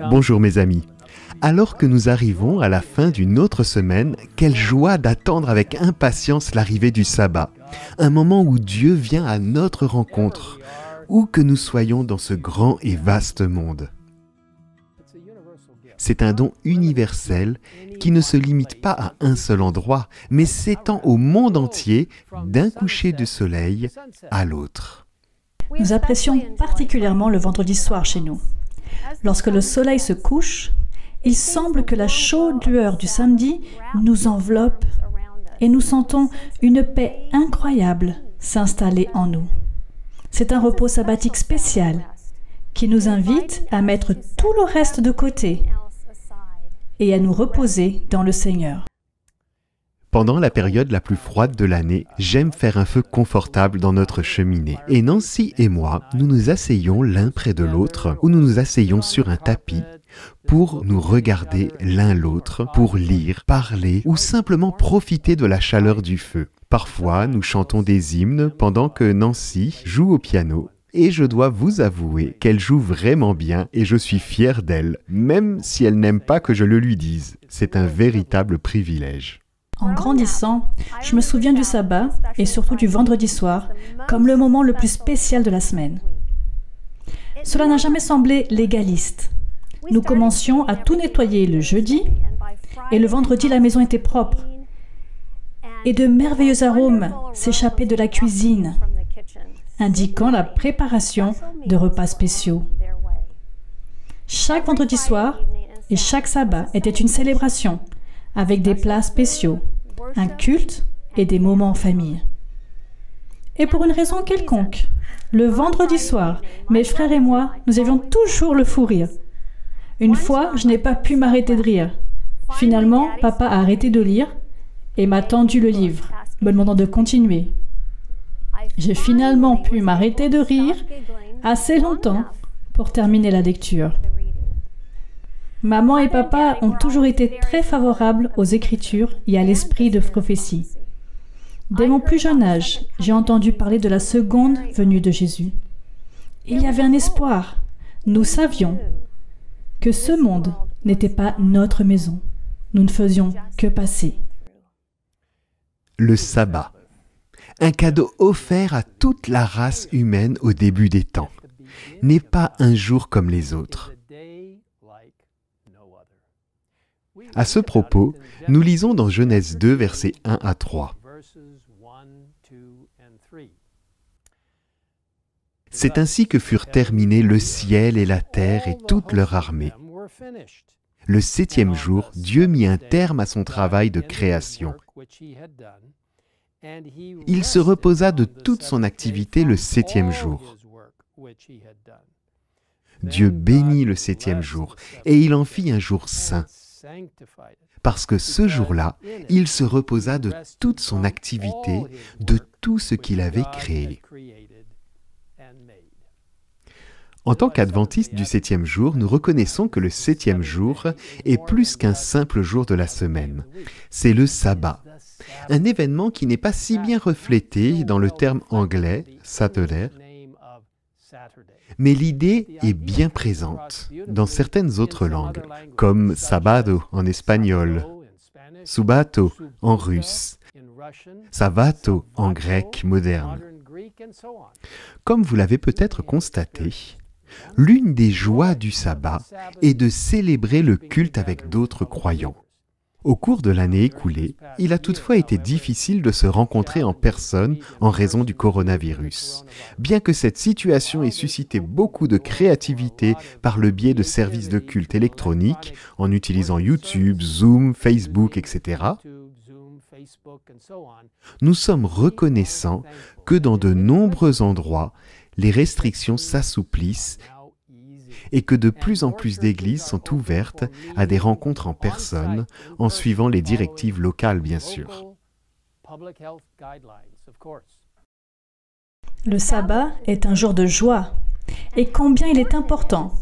Bonjour mes amis. Alors que nous arrivons à la fin d'une autre semaine, quelle joie d'attendre avec impatience l'arrivée du sabbat, un moment où Dieu vient à notre rencontre, où que nous soyons dans ce grand et vaste monde. C'est un don universel qui ne se limite pas à un seul endroit, mais s'étend au monde entier d'un coucher de soleil à l'autre. Nous apprécions particulièrement le vendredi soir chez nous. Lorsque le soleil se couche, il semble que la chaude lueur du samedi nous enveloppe et nous sentons une paix incroyable s'installer en nous. C'est un repos sabbatique spécial qui nous invite à mettre tout le reste de côté et à nous reposer dans le Seigneur. Pendant la période la plus froide de l'année, j'aime faire un feu confortable dans notre cheminée. Et Nancy et moi, nous nous asseyons l'un près de l'autre, ou nous nous asseyons sur un tapis pour nous regarder l'un l'autre, pour lire, parler ou simplement profiter de la chaleur du feu. Parfois, nous chantons des hymnes pendant que Nancy joue au piano. Et je dois vous avouer qu'elle joue vraiment bien et je suis fier d'elle, même si elle n'aime pas que je le lui dise. C'est un véritable privilège. En grandissant, je me souviens du sabbat, et surtout du vendredi soir, comme le moment le plus spécial de la semaine. Cela n'a jamais semblé légaliste. Nous commencions à tout nettoyer le jeudi, et le vendredi, la maison était propre. Et de merveilleux arômes s'échappaient de la cuisine, indiquant la préparation de repas spéciaux. Chaque vendredi soir et chaque sabbat était une célébration, avec des plats spéciaux, un culte et des moments en famille. Et pour une raison quelconque, le vendredi soir, mes frères et moi, nous avions toujours le fou rire. Une fois, je n'ai pas pu m'arrêter de rire. Finalement, papa a arrêté de lire et m'a tendu le livre, me demandant de continuer. J'ai finalement pu m'arrêter de rire assez longtemps pour terminer la lecture. Maman et papa ont toujours été très favorables aux Écritures et à l'esprit de prophétie. Dès mon plus jeune âge, j'ai entendu parler de la seconde venue de Jésus. Il y avait un espoir. Nous savions que ce monde n'était pas notre maison. Nous ne faisions que passer. Le sabbat. Un cadeau offert à toute la race humaine au début des temps. N'est pas un jour comme les autres. À ce propos, nous lisons dans Genèse 2, versets 1 à 3. C'est ainsi que furent terminés le ciel et la terre et toute leur armée. Le 7e jour, Dieu mit un terme à son travail de création. Il se reposa de toute son activité le 7e jour. Dieu bénit le 7e jour et il en fit un jour saint. Parce que ce jour-là, il se reposa de toute son activité, de tout ce qu'il avait créé. En tant qu'adventistes du 7e jour, nous reconnaissons que le 7e jour est plus qu'un simple jour de la semaine. C'est le sabbat, un événement qui n'est pas si bien reflété dans le terme anglais « Saturday », mais l'idée est bien présente dans certaines autres langues, comme sábado en espagnol, subato en russe, savato en grec moderne. Comme vous l'avez peut-être constaté, l'une des joies du sabbat est de célébrer le culte avec d'autres croyants. Au cours de l'année écoulée, il a toutefois été difficile de se rencontrer en personne en raison du coronavirus. Bien que cette situation ait suscité beaucoup de créativité par le biais de services de culte électroniques, en utilisant YouTube, Zoom, Facebook, etc., nous sommes reconnaissants que dans de nombreux endroits, les restrictions s'assouplissent et que de plus en plus d'églises sont ouvertes à des rencontres en personne, en suivant les directives locales, bien sûr. Le sabbat est un jour de joie, et combien il est important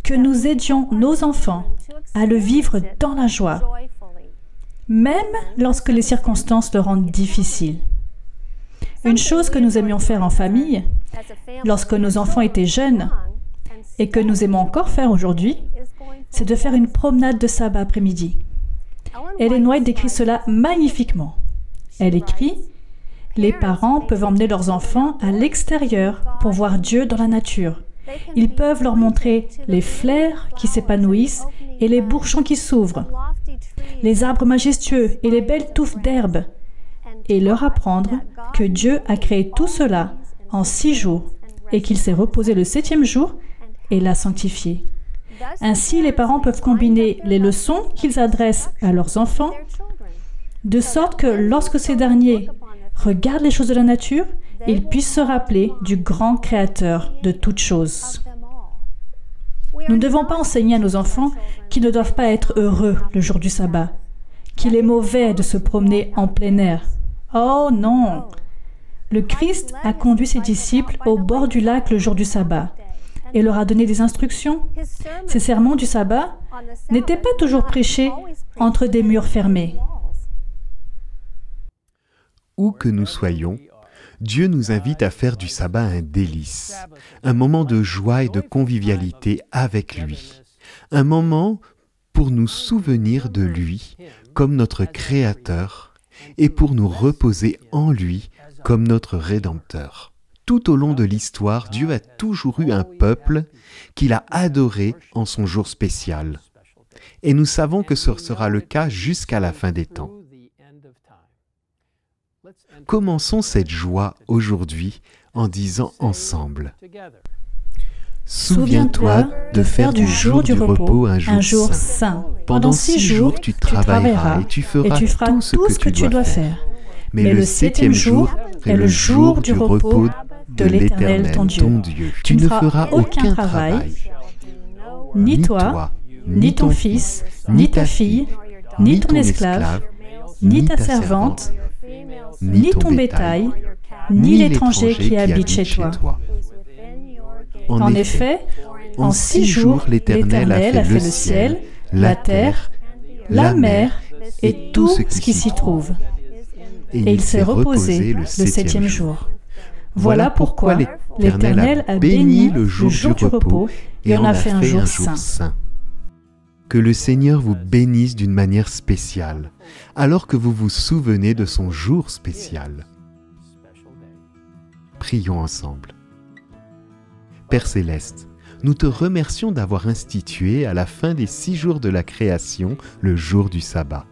que nous aidions nos enfants à le vivre dans la joie, même lorsque les circonstances le rendent difficile. Une chose que nous aimions faire en famille, lorsque nos enfants étaient jeunes, et que nous aimons encore faire aujourd'hui, c'est de faire une promenade de sabbat après-midi. Ellen White décrit cela magnifiquement. Elle écrit « Les parents peuvent emmener leurs enfants à l'extérieur pour voir Dieu dans la nature. Ils peuvent leur montrer les fleurs qui s'épanouissent et les bourgeons qui s'ouvrent, les arbres majestueux et les belles touffes d'herbe, et leur apprendre que Dieu a créé tout cela en 6 jours et qu'il s'est reposé le 7e jour et l'a sanctifié. Ainsi, les parents peuvent combiner les leçons qu'ils adressent à leurs enfants, de sorte que lorsque ces derniers regardent les choses de la nature, ils puissent se rappeler du grand Créateur de toutes choses. Nous ne devons pas enseigner à nos enfants qu'ils ne doivent pas être heureux le jour du sabbat, qu'il est mauvais de se promener en plein air. Oh non! Le Christ a conduit ses disciples au bord du lac le jour du sabbat et leur a donné des instructions. Ces sermons du sabbat n'étaient pas toujours prêchés entre des murs fermés. Où que nous soyons, Dieu nous invite à faire du sabbat un délice, un moment de joie et de convivialité avec lui, un moment pour nous souvenir de lui comme notre Créateur et pour nous reposer en lui comme notre Rédempteur. Tout au long de l'histoire, Dieu a toujours eu un peuple qu'il a adoré en son jour spécial. Et nous savons que ce sera le cas jusqu'à la fin des temps. Commençons cette joie aujourd'hui en disant ensemble: Souviens-toi de faire du jour du repos un jour saint. Pendant 6 jours, tu travailleras et tu feras tout ce que tu dois faire. Mais le 7e jour est le jour du repos de l'Éternel ton Dieu. Tu ne feras aucun travail, ni toi, ni ton fils, ni ta fille, ni ton esclave, ni ta servante, ni ton bétail, ni l'étranger qui habite chez toi. En effet, en 6 jours, l'Éternel a fait le ciel, la terre, la mer et tout ce qui s'y trouve. Et il s'est reposé le 7e jour. Voilà pourquoi l'Éternel a béni le jour du repos et en a fait un jour saint. Que le Seigneur vous bénisse d'une manière spéciale, alors que vous vous souvenez de son jour spécial. Prions ensemble. Père Céleste, nous te remercions d'avoir institué à la fin des 6 jours de la création le jour du sabbat.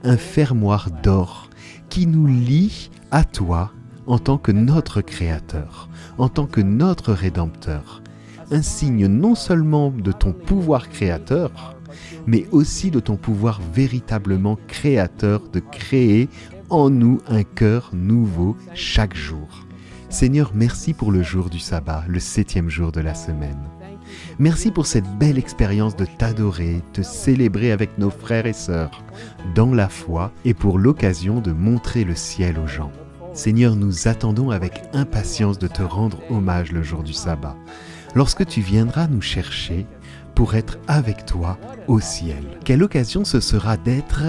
Un fermoir d'or qui nous lie à toi en tant que notre Créateur, en tant que notre Rédempteur, un signe non seulement de ton pouvoir créateur, mais aussi de ton pouvoir véritablement créateur de créer en nous un cœur nouveau chaque jour. Seigneur, merci pour le jour du sabbat, le 7e jour de la semaine. Merci pour cette belle expérience de t'adorer, te célébrer avec nos frères et sœurs, dans la foi et pour l'occasion de montrer le ciel aux gens. Seigneur, nous attendons avec impatience de te rendre hommage le jour du sabbat, lorsque tu viendras nous chercher pour être avec toi au ciel. Quelle occasion ce sera d'être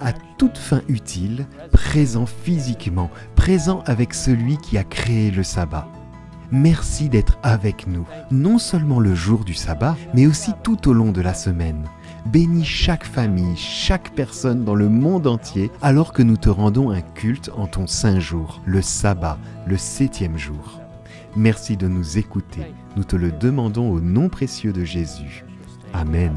à toute fin utile, présent physiquement, présent avec celui qui a créé le sabbat. Merci d'être avec nous, non seulement le jour du sabbat, mais aussi tout au long de la semaine. Bénis chaque famille, chaque personne dans le monde entier, alors que nous te rendons un culte en ton saint jour, le sabbat, le 7e jour. Merci de nous écouter, nous te le demandons au nom précieux de Jésus. Amen.